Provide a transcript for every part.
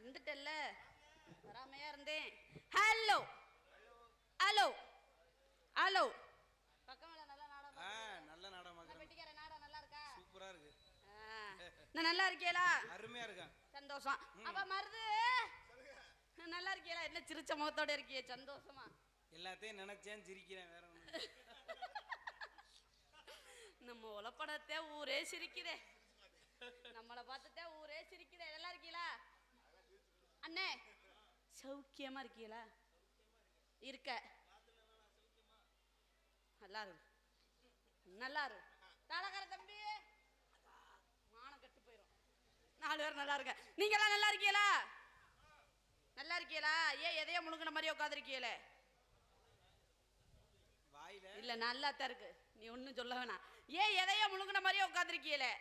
வந்துட்டல்ல, வராமையா இருந்தேன். Hello hello hello. பக்கமேல நல்ல நாடகம். நல்ல நாடகம். பெட்டிக்கார நாடகம் நல்லா இருக்கா? சூப்பரா இருக்கு. நான் நல்லா இருக்கேளா? அருமையா இருக்கேன். சந்தோஷம். அப்ப மருது நல்லா இருக்கேளா? என்ன சிரிச்ச முகத்தோட இருக்கியே? சந்தோஷமா? எல்லாத்தையும் நினைச்சேன் சிரிக்கிறேன், வேற ஒண்ணு. நம்ம உலப்படத்தை ஊரே சிரிக்குதே, நம்மளை பார்த்துட்டே ஊரே சிரிக்குதே. நல்லா இருக்கீங்களா அண்ணே? சௌக்கியமா இருக்கீங்களா? இருக்க நல்லா இருக்கு, நல்லா இருக்கு. தாளக்கார தம்பி மானம் கட்டு போயிடும். 4 பேர் நல்லா இருக்க. நீங்க எல்லாம் நல்லா இருக்கீங்களா? நல்லா இருக்கீங்களா? ஏன் எதையோ முழுங்கின மாதிரி உட்காந்துருக்கீங்களே? இல்ல நல்லா தான் இருக்கு, நீ ஒன்னும் சொல்ல வேணாம். ஏன் எதையோ முழுங்கின மாதிரியே உட்காந்துருக்கீங்களே?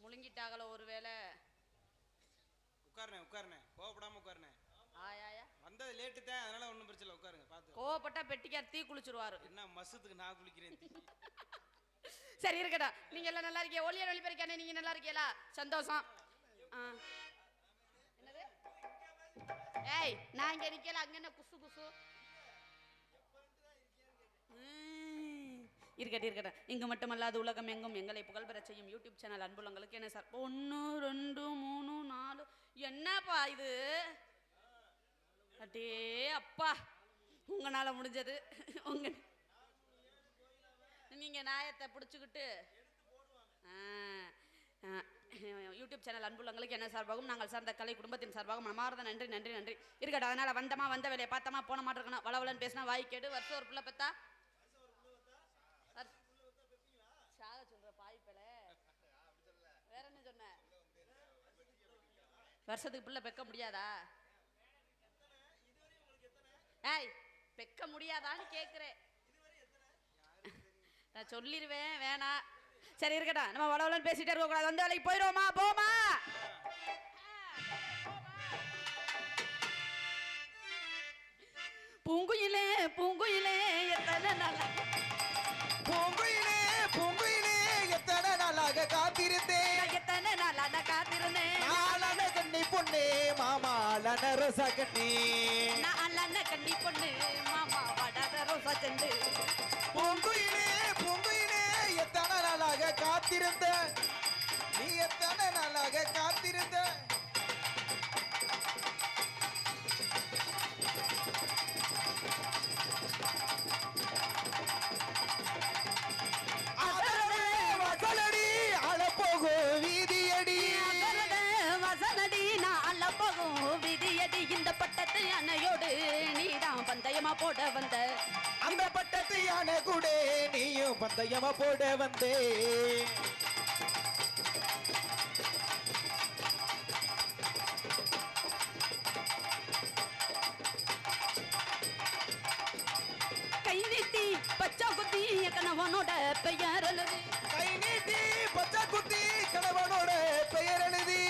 முழுங்கிட்டாங்களோ ஒருவேளை? உட்காருனே உட்காருனே, கோவப்படாம உட்காருனே. ஆயா வந்தது லேட்டு தான், அதனால ஒன்றும் பிரச்சனை இல்லை, உட்காருங்க. பார்த்து கோவப்பட்டா பெட்டிக்கார் தீ குளிச்சிருவாரு. என்ன மசத்துக்கு நான் குளிக்கிறேன் தீ? சரி இருக்கட்டும். நீங்க எல்லாம் நல்லா இருக்கீங்க? ஒளியா வெளிப்பறிக்கானே, நீங்க நல்லா இருக்கீங்களா? சந்தோஷம். என்னது? ஏய் நான் இங்க நிக்கல, அங்க என்ன குசு குசு? இருக்கட்டும் இருக்கட்டும். இங்கு மட்டுமல்லாது உலகம் எங்கும் எங்களை புகழ்பெற செய்யும் யூடியூப் சேனல் அன்புள்ளங்களுக்கு என்ன சார் 1 2 3 4 என்னப்பா இது? அடே அப்பா, உங்களால முடிஞ்சது. உங்க நீங்க நாயத்தை பிடிச்சுக்கிட்டு யூடியூப் சேனல் அன்புள்ளங்களுக்கு என்ன சார்பாகவும் நாங்கள் சார்ந்த கலை குடும்பத்தின் சார்பாகவும் மனமார்ந்த நன்றி நன்றி நன்றி. இருக்கட்டும். அதனால வந்தமா வந்த வேலையை பார்த்தமா போன மாட்டேன் இருக்கணும். வளவலன்னு பேசினா வாய் கேடு. வருஷம் ஒரு பிள்ளை பெத்தா சாக சொல்ற பாய்ப்பல, வேற என்ன சொன்ன? வருஷத்துக்கு பிள்ளை பெக்க முடியாதா? ஏய் பெக்க முடியாதான்னு கேக்குறேன். நான் சொல்லிடுவேன், வேணாம். சரி இருக்கட்டும். நம்ம வளவலன்னு பேசிட்டே இருக்க கூடாது. வந்து வேலைக்கு போயிடுவோமா? போமா. பூங்குயிலே பூங்குயிலே எத்தனை நல்லா, பூங்குயிலே பூங்குயிலே எத்தனை நாளாக காத்திருந்தேன், எத்தனை நாளாக காத்திருந்தேன். நாளான கண்ணி பொண்ணு மாமா அலன ரோசா கண்ணி, நான் அலன கண்ணி பொண்ணு மாமா வடாத ரோசா செண்டு. பூங்குயிலே பூங்குயிலே எத்தனை நாளாக காத்திருந்த, நீ எத்தனை நாளாக காத்திருந்த. இந்த பட்டத்து யானையோடு நீதான் பந்தயமா போட வந்த, அந்த பட்டத்து யானை கூட நீயும் பந்தயமா போட வந்தே. கை நீட்டி பச்சை குத்தி கணவனோட பெயர் எழுதி, கை நீட்டி பச்சை குத்தி கணவனோட பெயர் எழுதி.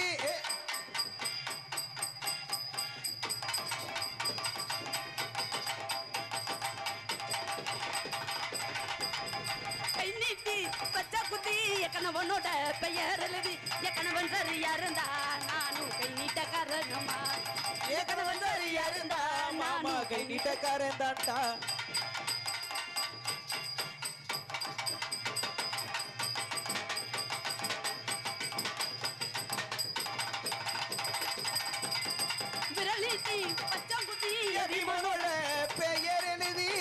பச்சை குத்தி கணவனோட பெயர் எழுதி, கணவன் சரியா இருந்தா நானும் கை நீட்ட காரணமா, கணவன் சரியா இருந்தா நானும் கை நீட்ட காரந்தாண்டா. விரலிட்டி பச்சை குத்தி கணவனோட பெயர் எழுதி,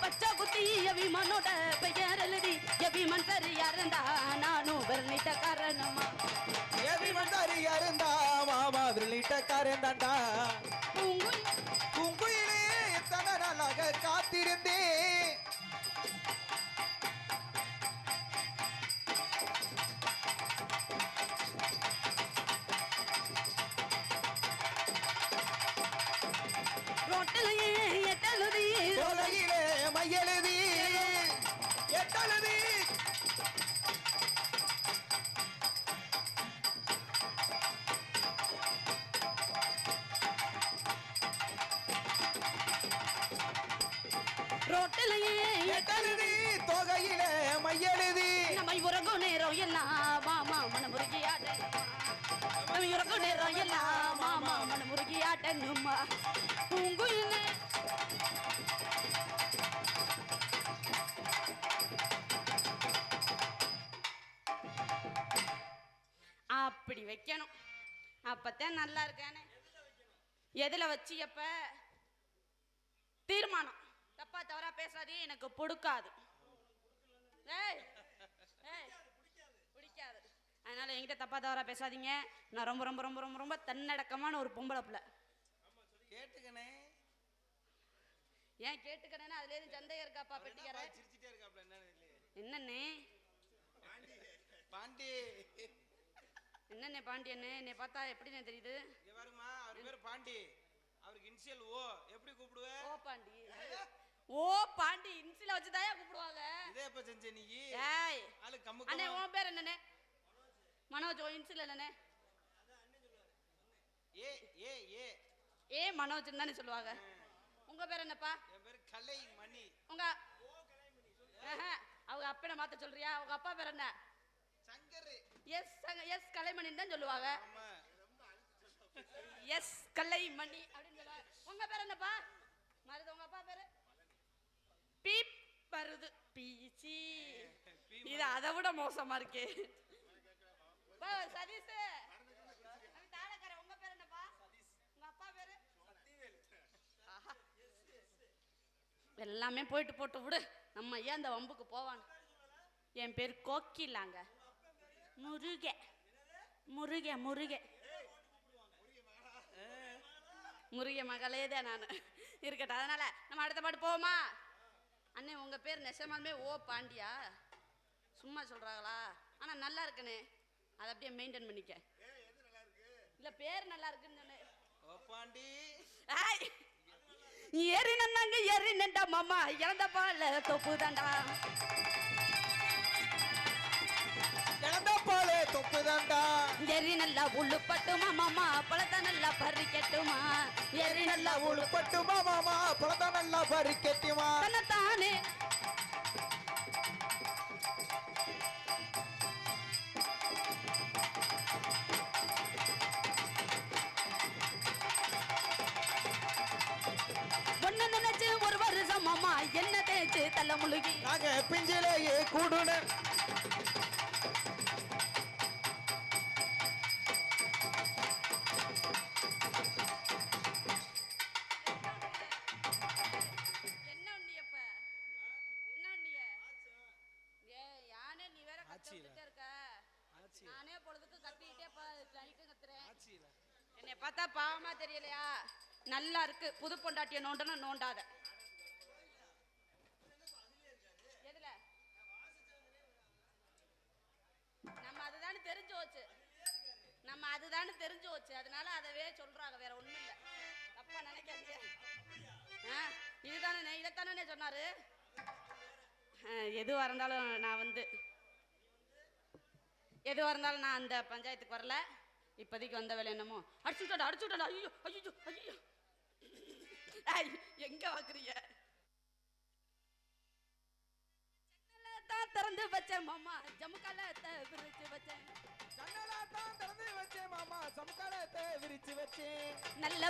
பச்சை குத்தி அபிமனோட பெயர் எழுதி, அபிமன் சரியா இருந்தா நானும் விரலிட்ட காரணமா, அபிமன் சரியா இருந்தா மாமா விரலிட்ட காரந்தாண்டா. பூங்குயிலே எத்தனை நாளாக காத்திருந்தேன், ரோட்டிலேயே எட்டழுதி சோலையிலே மையெழுதி எட்டழுதி. ரோட்டிலேயே எட்டழுதி தொகையிலே மையெழுதி நம்மை உறங்கும் நேரம் எல்லாம் மாமா மனமுருகியாட்டனுமா நம்மை உறங்கும் நேரம் எல்லாம் மாமா மனமுருகியாட்டனுமா பூங்குயிலே அப்படி வைக்கணும். அப்பத்தான் நல்லா இருக்கானே. எதுல வச்சு எப்ப தீர்மானம் தப்பா தவறா பேசாதே, எனக்கு பிடிக்காது. பிடிக்காது. அதனால என்கிட்ட தப்பா தவறா பேசாதீங்க. நான் ரொம்ப ரொம்ப ரொம்ப ரொம்ப ரொம்ப தன்னடக்கமான ஒரு பொம்பளை பிள்ளை. கேட்டுக்கனே. ஏன் கேட்டுக்கனேன்னா அதுல எதுவும் சந்தேகம் இருக்காப்பா? பெட்டிக்கார சிரிச்சிட்டே இருக்காப்ல. என்னன்னே பாண்டி என்னண்ணே பாண்டியண்ணே, என்னை பார்த்தா எப்படிண்ணே தெரியுது? வருமா அவர் பேர் பாண்டி, அவருக்கு இனிஷியல் ஓ. எப்படி கூப்பிடுவ? ஓ பாண்டி. ஓ பாண்டி இன்சில வச்சு தாயா கூப்பிடுவாங்க. இதே எப்ப செஞ்ச நீ? ஏய் ஆளு கம்மு. அண்ணே உன் பேர் என்னண்ணே? மனோஜ். ஓ இன்சில என்னண்ணே? ஏ ஏ ஏ ஏ மனோஜ் தானே சொல்லுவாங்க. உங்க பேர் என்னப்பா? என் பேர் கலை மணி. உங்க அவங்க அப்பனை மாத்த சொல்றியா? உங்க அப்பா பேர் என்ன? சங்கர். எஸ் கலைமணி தான் சொல்லுவாங்க. எஸ் கலைமணி அப்படின்னு சொல்லுவாங்க. உங்க பேர் என்னப்பா? மருது. உங்க அப்பா பேரு? பீப் மருது. பீச்சி. இது அதை விட மோசமா இருக்கே. சதீஷ் தாளக்கார. உங்க பேர் என்னப்பா? உங்க அப்பா பேரு? எல்லாமே போயிட்டு போட்டு விடு, நம்ம ஏன் அந்த வம்புக்கு போவான். என் பேர் கோக்கிலாங்க. முருகே முருகே முருகே முருகே மகளே தான் நான். இருக்கட்டும். அதனால நம்ம அடுத்த பாட்டு போவோமா? அண்ணே உங்க பேர் நெசமாலுமே ஓ பாண்டியா? சும்மா சொல்றாங்களா? ஆனா நல்லா இருக்குண்ணே, அதை அப்படியே மெயின்டைன் பண்ணிக்க. இல்ல பேர் நல்லா இருக்குன்னு சொன்னேன். ஓ பாண்டி. ஏறி நன்னாங்க ஏறி நண்டா மாமா இறந்த பால தொப்பு தாண்டா. இறந்த பால தொப்பு தாண்டா. எரி நல்லா உள்ளுப்பட்டுமா மாமா பழத்தை நல்லா பறிக்கட்டுமா. எரி நல்லா உள்பட்டுமா மாமா பழத்தை நல்லா பறிக்கட்டுமா. தன்னைத்தானே ஒன்னு நினைச்சு ஒரு வருஷம் மாமா என்ன தேய்ச்சு தள்ள முழுகி நாங்க பிஞ்சிலேயே கூடுன. நானே பொழுதுக்கு கத்திக்கிட்டே கத்துறேன். என்னை பார்த்தா பாவமா தெரியலையா? நல்லா இருக்கு. புது பொண்டாட்டிய நோண்டனா நோண்டாத. எதுல நம்ம அதுதானே தெரிஞ்சு வச்சு, நம்ம அதுதானே தெரிஞ்சு வச்சு, அதனால அதவே சொல்றாங்க, வேற ஒண்ணும் இல்ல. தப்பா நினைக்காதீங்க. இதுதானே இதைத்தானே சொன்னாரு. எதுவா இருந்தாலும் நான் அந்த பஞ்சாயத்துக்கு வரல. இப்போதைக்கு வந்த வேலை என்னமோ அடிச்சுட்டா. ஐயோ ஐயோ ஐயோ எங்க வாக்குறீங்க? திறந்து வச்சேன் மாமா ஜமுக்காலத்தை விரிச்சு வச்சேன். திறந்து வச்சேன் மாமா ஜமுக்காலத்தை விரிச்சு வச்சேன். நல்ல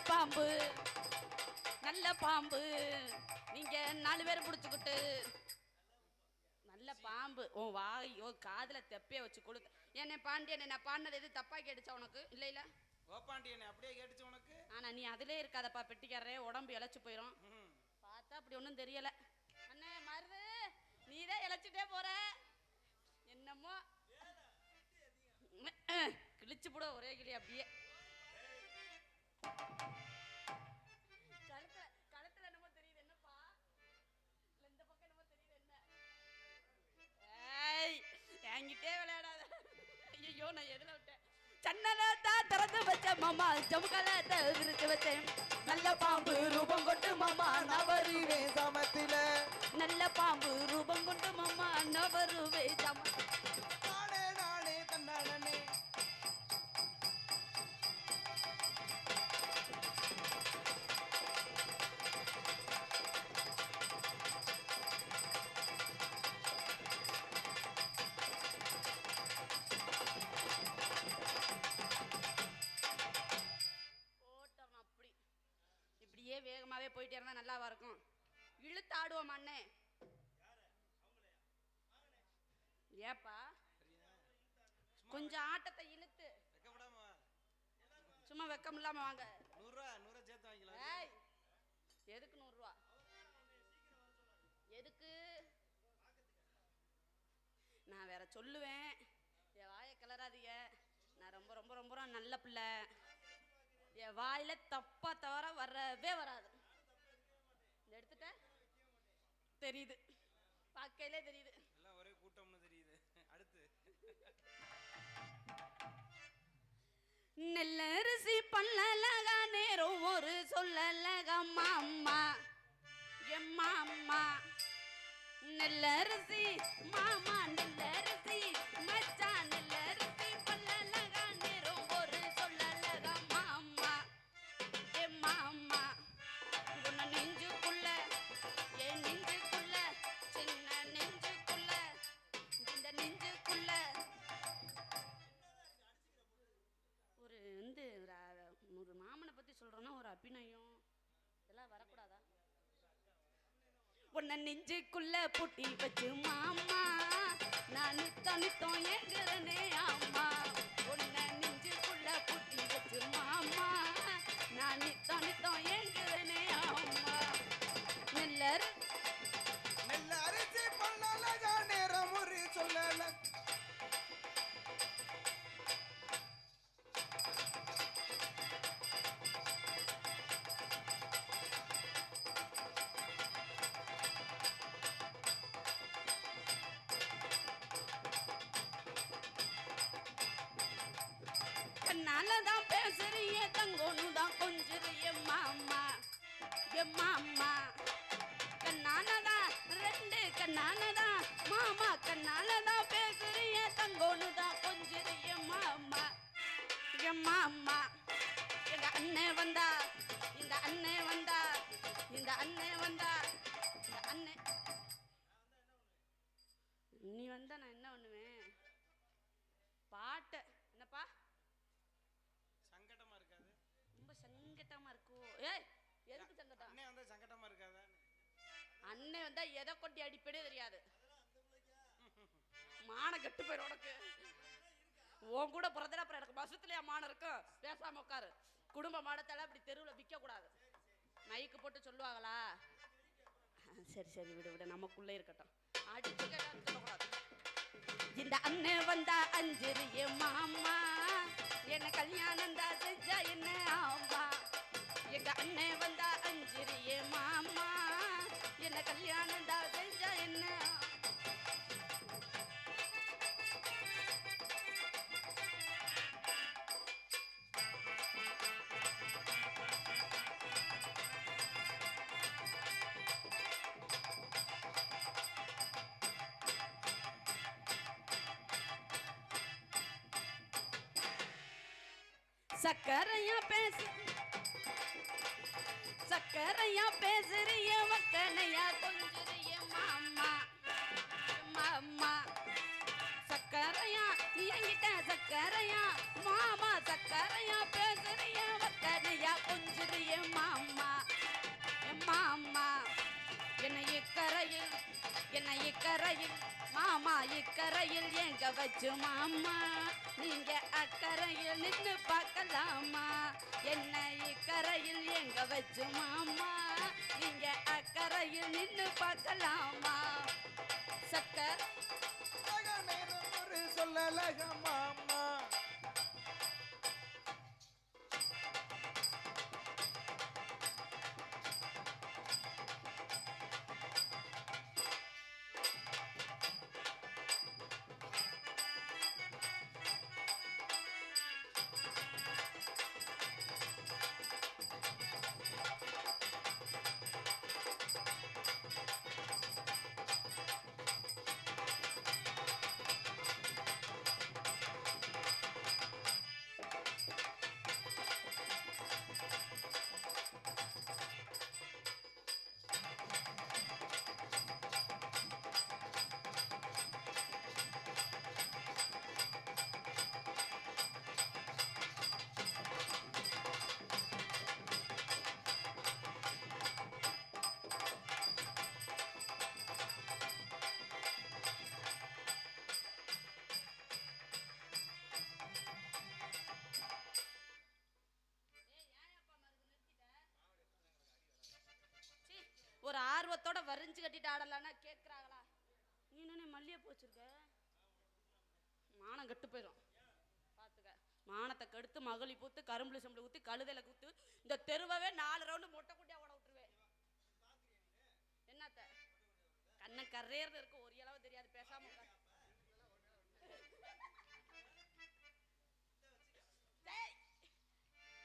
பாம்பு நீங்க 4 பேர் பிடிச்சுக்கிட்டு. நல்ல பாம்பு உன் வாயோ காதுல தெப்பைய வச்சு கொடுத்து. என்னை பாண்டியன் நான் பாடினது எது தப்பா கேட்டுச்சா உனக்கு? இல்ல ஓ பாண்டியன் அப்படியே கேட்டுச்சு உனக்கு. ஆனா நீ அதுலயே இருக்காதப்பா பெட்டிக்காரரே, உடம்பு இழைச்சு போயிடும். பார்த்தா அப்படி ஒன்றும் தெரியல. அண்ணே மருது நீதான் இழைச்சிட்டே போற என்னமோ. கிழிச்சு போட ஒரே கிளி அப்படியே. கழுத்துல என்னமோ தெரியுது. என்னப்பா இந்த பக்கம் என்னமோ தெரியுது. என்ன என்கிட்டே விளையாடாத. ஐயோ நான் எதுல விட்டேன்? சன்னலத்தான் திறந்து வச்சேன் மாமா ஜமுக்காலத்தை விரிச்சு வச்சேன். நல்ல பாம்பு ரூபம் கொண்டு மாமா நவருவே சமத்தில. நல்ல பாம்பு ரூபம் கொண்டு மாமா நவருவே சம. நானே தன்னானே வேகமாவே போயிட்டே இருந்தா நல்லாவா இருக்கும்? இழுத்து ஆடுவோம் அண்ணே. ஏப்பா கொஞ்சம் ஆட்டத்தை இழுத்து சும்மா வெக்கம் இல்லாம வாங்க. 100 சேர்த்து வாங்கிக்கலாம். ஏய் எதுக்கு 100 ரூபா? எதுக்கு? நான் வேற சொல்லுவேன். என் வாயை கிளறாதீங்க. நான் ரொம்ப ரொம்ப ரொம்ப நல்ல பிள்ளை. என் வாயில தப்பா தவிர வரவே வராது. எடுத்துட்ட தெரியுது, பார்க்கையிலே தெரியுது. எல்லாம் ஒரே கூட்டம்னு தெரியுது. அடுத்து நெல்லரிசி பல்லலகா நேரம் ஒரு சொல்லலகா மாமா எம்மா அம்மா. நெல்லரிசி மாமா நெல்லரிசி மச்சான் நெல்லரிசி பல்லலகா நேரம் ஒரு சொல்லலகா மாமா எம்மா அம்மா. உன்ன நெஞ்சுக்குள்ள என் நெஞ்சுக்குள்ள சின்ன நெஞ்சுக்குள்ள இந்த நெஞ்சுக்குள்ள ஒரு மாமனை பத்தி சொல்றோன்னா ஒரு அபிநயம் இதெல்லாம் வரக்கூடாதா? உன்ன நெஞ்சுக்குள்ள புட்டி வச்சு மாமா நான் நித்தம் நித்தம் ஏங்குறனே ஆமா. உன்ன நெஞ்சுக்குள்ள புட்டி வச்சு மாமா நான் நித்தம் நித்தம் ஏங்குறனே ஆமா. நெல்லர் நெல்லரிசி பல்லலகா நேரம் ஒரு சொல்லல. கண்ணாலதான் பேசுறிய தங்கோனுதான் கொஞ்சுறிய மாமா எம்மாம்மா. கண்ணாலதான் ரெண்டு கண்ணாலதான் மாமா கண்ணாலதான் பேசுறிய தங்கோனுதான் கொஞ்சுறிய மாமா எம்மாம்மா. எங்க அண்ணன் வந்தா இந்த அண்ணன் வந்தா இந்த அண்ணன் வந்தா இந்த அண்ணன் நீ வந்தா நான் என்ன பண்ணுவேன்? பாட்டு என்னப்பா சங்கடமா இருக்காது? ரொம்ப சங்கடமா இருக்கோ? ஏய் எதுக்கு சங்கடம்? அண்ணே வந்தா சங்கடமா இருக்காதா? அண்ணே வந்தா எதை கொட்டி அடிப்படே தெரியாது. மான கெட்டு போயிடும் உனக்கு. உன் கூட பிறந்தா அப்புறம் எனக்கு பஸ்ஸுலயா மானம் இருக்கும்? பேசாம உட்காரு. குடும்ப மானத்தால அப்படி தெருவில் விற்க கூடாது. மைக்கு போட்டு சொல்லுவாங்களா? சரி சரி விடு விடு, நமக்குள்ளே இருக்கட்டும். அடிச்சு கேட்டான்னு சொல்லக்கூடாது. இந்த அண்ணன் வந்தா அஞ்சிரிய மாமா என்ன கல்யாணம் தான் செஞ்சா என்ன ஆமா. எங்க அண்ணன் வந்தா அஞ்சிரிய மாமா என்ன கல்யாணம் தான் செஞ்சா என்ன. சக்கரையா பேசு சக்கரையா பேசுறிய மக்கனையா கொஞ்சுறிய மாமா மாமா. சக்கரையா என்கிட்ட சக்கரையா மாமா சக்கரையா பேசுறிய மக்கனையா கொஞ்சுறிய மாமா மாமா. என்னை இக்கரையில் மாமா இக்கரையில் எங்க வச்சு மாமா நீங்க அக்கறையில் நின்று பார்க்கலாமா. என்ன இக்கரையில் எங்க வச்சு மாமா நீங்க அக்கறையில் நின்று பார்க்கலாமா. சக்கர் ஒரு சொல்லலக மாமா. ஆர்வத்தோட வரிஞ்சு கட்டிட்டு ஆடலான்னா கேட்குறாங்களா? நீ என்ன மல்லிகைப்பூ வச்சிருக்க? மானம் கெட்டு போயிடும் பார்த்துக்க. மானத்தை கெடுத்து மகளி பூத்து கரும்புல சம்பளம் ஊற்றி கழுதையில குத்து இந்த தெருவவே 4 ரவுண்டு மொட்டை குட்டியா ஓட விட்டுருவேன். என்னத்த கண்ணை கரையறது இருக்கு, ஒரு அளவு தெரியாது, பேசாம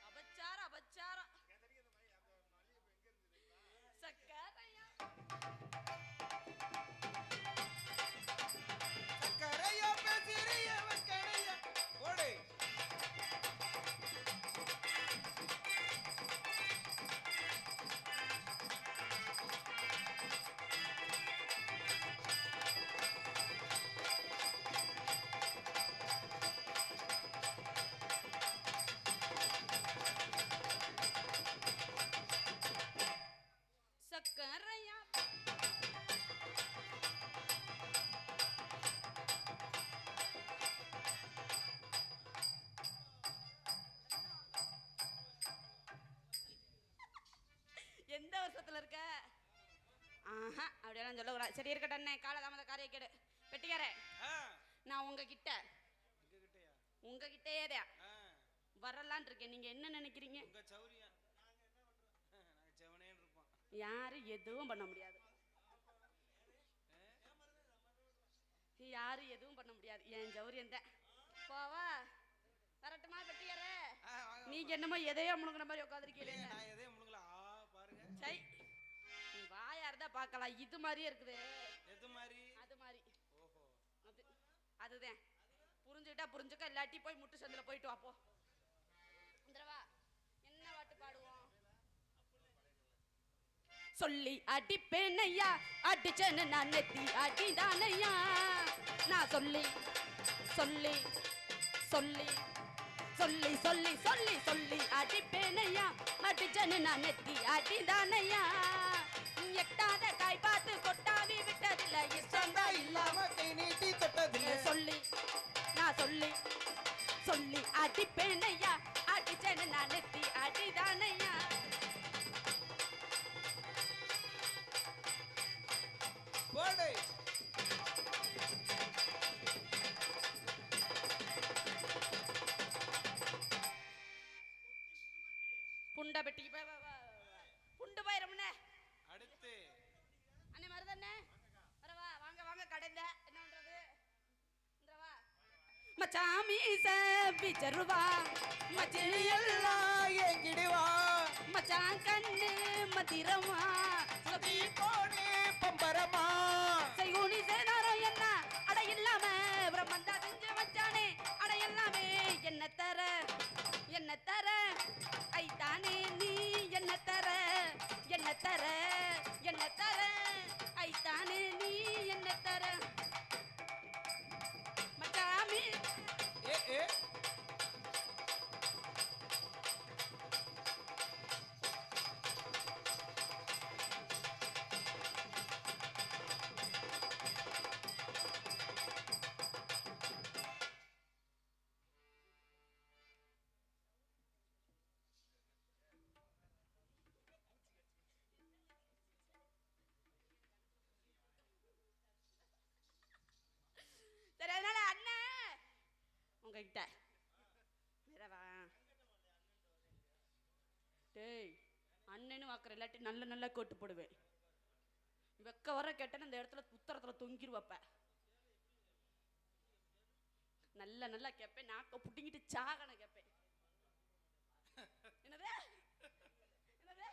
அபச்சாரம் அபச்சாரம். சக்கரையா சக்கரையா பேசிறிய வக்கரையா ஓடு. சக்கரையா எந்த வருஷத்துல இருக்க? ஆஹா அப்படியெல்லாம் சொல்லக்கூடாது. சரி இருக்கட்டே, காலதாமத காரிய கேடு. வெட்டிக்கார நான் உங்ககிட்ட உங்ககிட்டயே வரலான் இருக்கேன். நீங்க என்ன நினைக்கிறீங்க? யாரும் எதுவும் பண்ண முடியாது, யாரும் எதுவும் பண்ண முடியாது. என் ஜௌரியம் தான். போவா வரட்டுமா வெட்டிக்கார? நீங்க என்னமோ எதையோ முழுங்குற மாதிரி உட்காந்துருக்கீங்க. சை நீ வாயா இருந்தா பார்க்கலாம். இது மாதிரியே இருக்குது. எது மாதிரி? அது மாதிரி. ஓஹோ அதுதான். புரிஞ்சுக்கிட்டா புரிஞ்சுக்க, இல்லாட்டி போய் முட்டு சந்தில போயிட்டு வாப்போ. வந்துடவா? என்ன பாட்டு பாடுவோம்? சொல்லி அடிப்பேனையா, அடிச்சேன்னு நான் நெத்தி அடிதானையா. நான் சொல்லி சொல்லி சொல்லி சொல்லி சொல்லி சொல்லி சொல்லி அடிப்பேனையா, அடிச்சேன்னு நான் நெத்தி அடிதானையா. எட்டாத காய் பார்த்து கொட்டாவி விட்டதில்ல, இஷ்டந்தா இல்லாம கை நீட்டி தொட்டதில்ல. சொல்லி நான் சொல்லி சொல்லி அடிப்பேனையா, அடிச்சேன்னு நான் நெத்தி அடிதானையா. போடு. புண்டை பெட்டிக்கு புண்டு போயிரமுனே. அடுத்து அண்ணே மருதண்ணே வரவா? வாங்க வாங்க கடைந்த. என்ன பண்றது? வந்துடவா? மச்சாமி சபிச்சருவா, மச்சியெல்லாம் எங்கிடுவா, மச்சான் கண்ணு மதிரமா, சபி போடு பம்பரமா, செய்குனி சேனாரம் என்ன அட இல்லாம பிரம்மந்தா செஞ்சு வச்சானே. அட எல்லாமே என்ன தர என்ன தர ஐத்தானே நீ என்ன தர என்ன தர என்ன தர ஐத்தானே நீ என்ன தர மச்சாமி. ஏ ஏ சரி அதனால அண்ணன் உங்ககிட்ட வேறவா? டேய் அண்ணனு வாக்குற இல்லாட்டி நல்ல நல்ல கோட்டு போடுவேன். வெக்க வர கேட்டேன்னு இந்த இடத்துல உத்தரத்துல தொங்கிருவப்ப. நல்ல நல்லா கேட்பேன், நாக்க புட்டிங்கிட்டு சாகன கேட்பேன். என்னது என்னது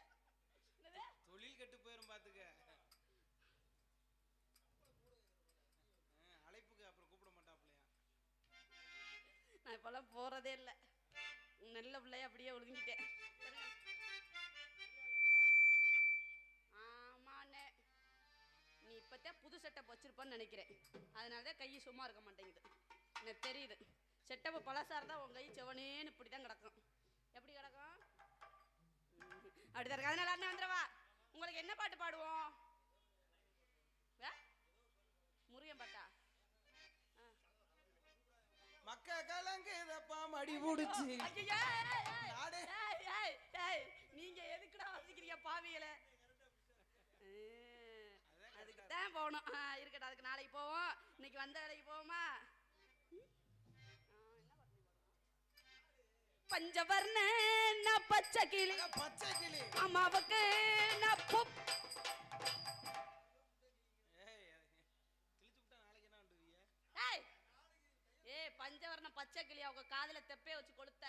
என்னது? தொழில் கெட்டு போயிரும் பாத்துக்க. அழைப்புக்கு அப்புறம் கூப்பிட மாட்டாப்லையா? நான் இப்பெல்லாம் போறதே இல்லை. நல்ல பிள்ளைய அப்படியே ஒழுங்கிட்டேன். ஆமாண்ணே, நீ இப்பத்தான் புது செட்டப் வச்சிருப்பான்னு நினைக்கிறேன். அதனாலதான் கை சும்மா இருக்க மாட்டேங்குது. எனக்கு தெரியுது. செட்டப்பு பழசா இருந்தா உன் கை செவனேன்னு இப்படிதான் கிடக்கும். எப்படி கிடக்கும்? அப்படிதான் இருக்கு. அதனால அண்ணன் வந்துடவா? உங்களுக்கு என்ன பாட்டு பாடுவோம்? முருகன் பாட்டா? மக்க கலங்குதப்பா மடி புடிச்சு. நீங்க எதுக்குடா வசிக்கிறீங்க பாவிகளை? தான் போகணும். இருக்கட்டும், அதுக்கு நாளைக்கு போவோம். இன்னைக்கு வந்த வேலைக்கு போவோமா? பஞ்சவர்ண பச்சை கிளி அம்மாவுக்கு பஞ்சவர்ண பச்சை கிளி அவங்க காதுல தெப்பே வச்சு கொளுத்த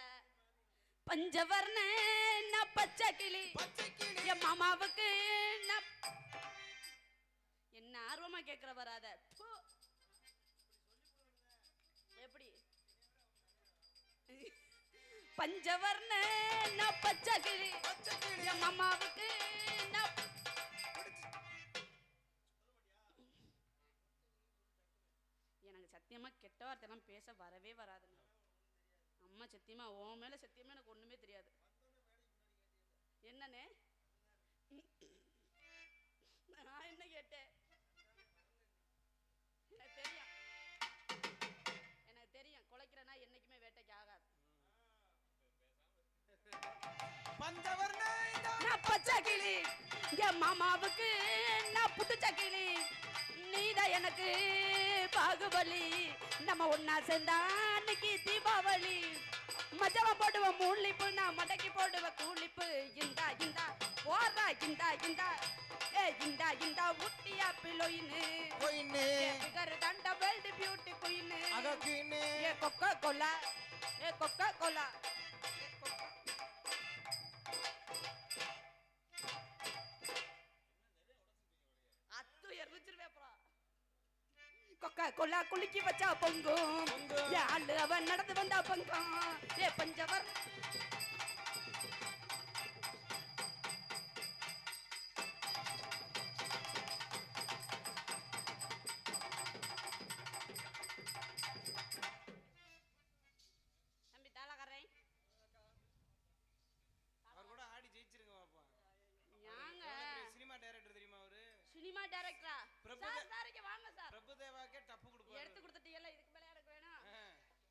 பஞ்சவர்ண பச்சை கிளி என் மாமாவுக்கு என்ன ஆர்வமா கேக்குற வராத எப்படி பஞ்சவர்ண பச்சை கிளி என் மாமாவுக்கு எனக்கு சத்தியமா கெட்ட வார்த்தைலாம் பேச வரவே வராதுங்க. அம்மா சத்தியமா உன் மேல சத்தியமா எனக்கு ஒண்ணுமே தெரியாது. என்னன்னு நான் என்ன கேட்டேன்? எனக்கு தெரியும், எனக்கு தெரியும். குலைக்கிறனா என்னைக்குமே வேட்டைக்கு ஆகாது. நான் பச்சை கிளி என் மாமாவுக்கு நான் புதுச்ச கிளி நீதான் எனக்கு பாகுபலி நம்ம ஒன்னா சேர்ந்தா அன்னைக்கு தீபாவளி மஜவ போடுவோம் மூலிப்பு நான் மடக்கி போடுவேன் கூலிப்பு இந்தா இந்தா போறா இந்தா இந்தா ஏ இந்தா இந்தா ஊட்டியா பிலோயின்னு பிகர் தண்ட வேர்ல்ட் பியூட்டி குயின்னு ஏ கொக்கோ கோலா ஏ கொக்கோ கோலா கொக்கா கொல்லா குலுக்கி வச்சா பொங்கும் யாழ் அவன் நடந்து வந்தா பொங்கும் ஏ பஞ்சவர் தம்பி தாளக்காரே அவர் கூட ஆடி ஜெயிச்சிருங்க பாப்பா. யாங்க சினிமா டைரக்டர் தெரியுமா அவரு? சினிமா டைரக்டரா? சார் இங்க வாங்க சார். பிரபுதேவாக்கே டப்பு கொடுப்பாரு. எடுத்து கொடுத்துட்டீங்கல, இதுக்கு மேல எனக்கு வேணும்.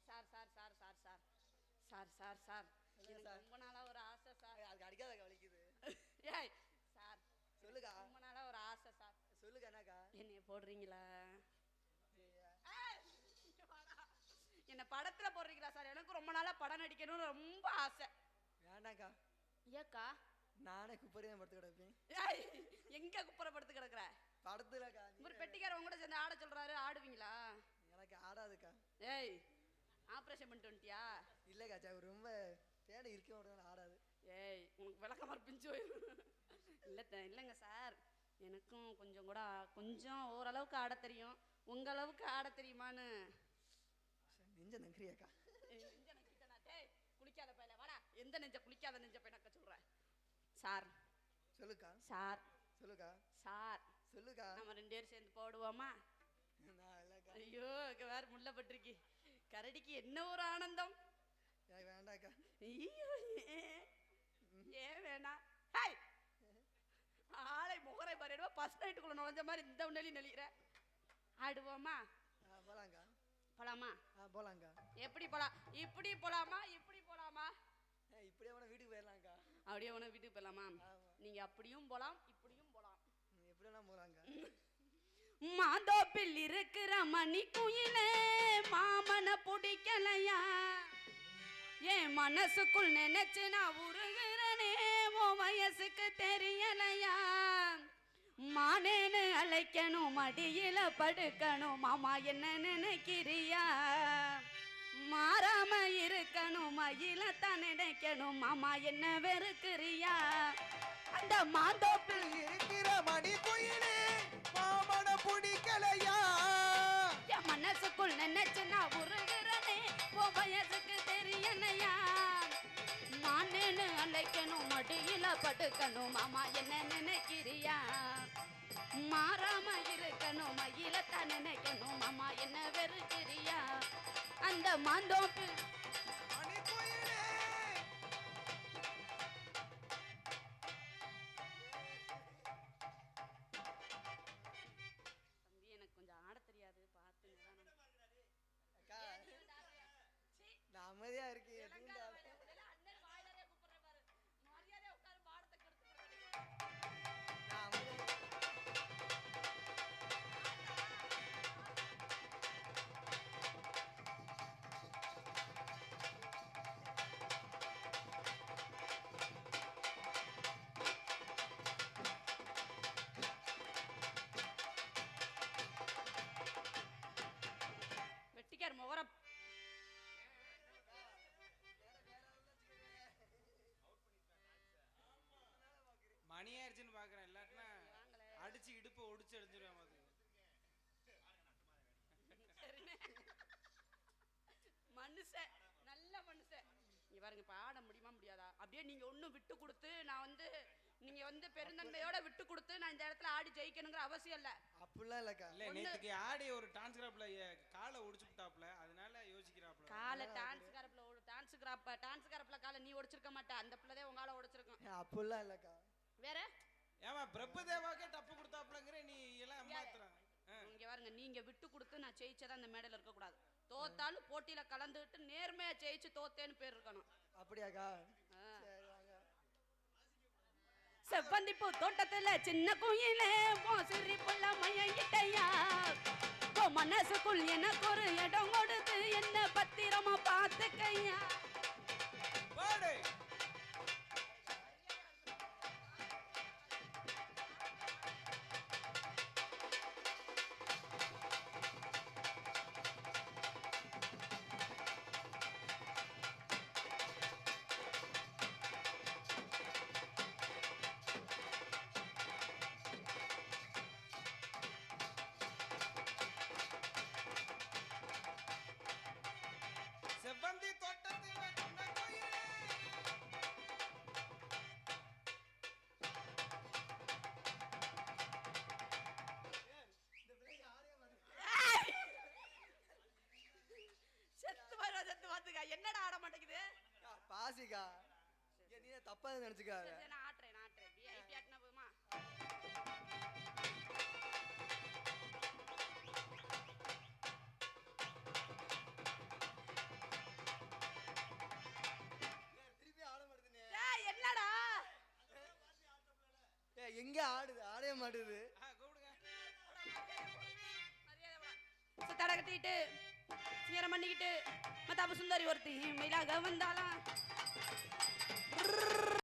Sir sir sir sir sir sir sir sir எனக்கு ரொம்ப நாளா ஒரு ஆசை சார். அதுக்கு அடிக்காத வலிக்குது. ஏய் சார் சொல்லுங்க. ரொம்ப நாளா ஒரு ஆசை சார். சொல்லுங்க என்னக்கா? என்னைய போடுறீங்களா? என்ன படத்துல போடுறீங்களா சார்? எனக்கு ரொம்ப நாளா படம் நடிக்கணும்னு ரொம்ப ஆசை. வேண்டாக்கா. ஏக்கா? நானே குப்பரையா படுத்து கிடப்பேன். எங்க குப்பரை படுத்து கிடக்குற? படத்துலக்கா. ஒரு பெட்டிக்காரன் உங்க கூட சேர்ந்து ஆட சொல்றாரு, ஆடுவீங்களா? எனக்கு ஆடாதுக்கா. ஏய் ஆபரேஷன் பண்ணிட்டு வந்துட்டியா? இல்லக்கா சார், ரொம்ப தேட இருக்க மாட்டேன், ஆடாது. ஏய் உனக்கு விளக்கமாறு பிஞ்சு இல்லைங்க சார், எனக்கும் கொஞ்சம் கூட கொஞ்சம் ஓரளவுக்கு ஆட தெரியும். உங்க அளவுக்கு ஆட தெரியுமான்னு நெஞ்ச நங்கிரியாக்கா. நெஞ்ச நங்கிட்டனா? டேய் குளிக்காத பையல வாடா. எந்த நெஞ்ச குளிக்காத நெஞ்ச பையனக்க சொல்றேன். சார் சொல்லுக்கா. சார் சொல்லுக்கா. சார் சொல்லுக்கா. நம்ம ரெண்டு பேரும் சேர்ந்து போடுவோமா? ஐயோ இங்க வேற முள்ள பட்டிருக்கி. கரடிக்கு என்ன ஒரு ஆனந்தம். வேண்டாக்கா. ஏன் வேணாம்? ஆளை முகரை பாருவா ஃபர்ஸ்ட் நைட்டுக்குள்ள நுழைஞ்ச மாதிரி இந்த உன்னலி நெளிக்கிற. ஆடுவோமா? போலாங்கா. போலாமா? போலாங்கா. எப்படி போலாம்? இப்படி போலாமா இப்படி போலாமா? இப்படியே வேணா வீட்டுக்கு போயிடலாம்க்கா. அப்படியே வேணா வீட்டுக்கு போயிடலாமா? நீங்க அப்படியும் போலாம் இப்படியும் போலாம். எப்படி வேணா போலாங்க. மாந்தோப்பில் இருக்கிற மணி குயிலே மாமன பிடிக்கலையா? என் மனசுக்குள் நினைச்சு நான் உருகிறனே உன் வயசுக்கு தெரியலையா? மானேன்னு அழைக்கணும் மடியில படுக்கணும் மாமா என்ன நினைக்கிறியா? மாறாம இருக்கணும் மயிலத்தான் நினைக்கணும் மாமா என்ன வெறுக்கிறியா? அந்த மாந்தோப்பில் இருக்கிற மணி குயிலே மாமன பிடிக்கலையா? என் மனசுக்குள் நினைச்சு நான் உருகிறனே உன் வயசுக்கு தெரியலையா? மானேன்னு அழைக்கணும் மடியில படுக்கணும் மாமா என்ன நினைக்கிறியா? மாறாம இருக்கணும் மயிலத்தான் நினைக்கணும் மாமா என்ன வெறுக்கிறியா? அந்த மாந்தோப்பு தம்பி எனக்கு கொஞ்சம் ஆட தெரியாது, பார்த்து நான் அமைதியா இருக்கேன். மணி ஆயிடுச்சுன்னு பாக்குறேன், இல்லாட்டினா அடிச்சு இடுப்பை ஒடிச்சு அடிச்சிருவேன் பாத்துக்க. மனுஷன் நல்ல மனுஷன். இங்க பாருங்க, இப்ப ஆட முடியுமா முடியாதா? அப்படியே நீங்க ஒன்னும் விட்டு கொடுத்து நான் வந்து நீங்க வந்து பெருந்தன்மையோட விட்டு கொடுத்து நான் இந்த இடத்துல ஆடி ஜெயிக்கணுங்கிற அவசியம் இல்ல. அப்படிலாம் இல்லக்கா. இல்ல நேத்துக்கு ஆடி ஒரு டான்ஸ் கிராப்ல காலை ஒடிச்சு விட்டாப்ல, அதனால யோசிக்கிறாப்ல. காலை டான்ஸ் கிராப்ல காலை நீ ஒடிச்சிருக்க மாட்ட, அந்த பிள்ளைதே உங்க காலை ஒடிச்சிருக்கும். அப்படிலாம் இல்லக்கா. வேற ஏமா பிரபு தேவாக்கே டப்பு கொடுத்தாப்லங்கற நீ எல்லாம் ஏமாத்துறான். இங்க பாருங்க, நீங்க விட்டு கொடுத்து நான் ஜெயிச்சதா அந்த மேடையில இருக்க கூடாது. தோத்தாலும் போட்டியில கலந்துட்டு நேர்மையா ஜெயிச்சு தோத்தேன்னு பேர் இருக்கணும். அப்படியாக்கா? சரி வாங்க. செவ்வந்திப்பூ தோட்டத்துல சின்ன குயிலே சிறி புள்ள மயங்கிட்டையா, மனசுக்குள் எனக்கு ஒரு இடம் கொடுத்து என்ன பத்திரமா பார்த்துக்கையா. செவ்வந்தி தோட்டத்தில் சின்ன கோயிலே. செத்து பாத்துக்கா, என்னடா ஆட மாட்டேங்குது? பாசிக்கா, நீ தப்பா நினைச்சுக்காத. நான் ஆட்டுறேன் VIP ஆட்டினா போதுமா? என்னடா எங்க ஆடுது? ஆடவே மாட்டுது. சுத்தாட கட்டிட்டு சீரம் பண்ணிக்கிட்டு மத்தாப்பு சுந்தரி ஒருத்தி மயிலாக வந்தாலாம்.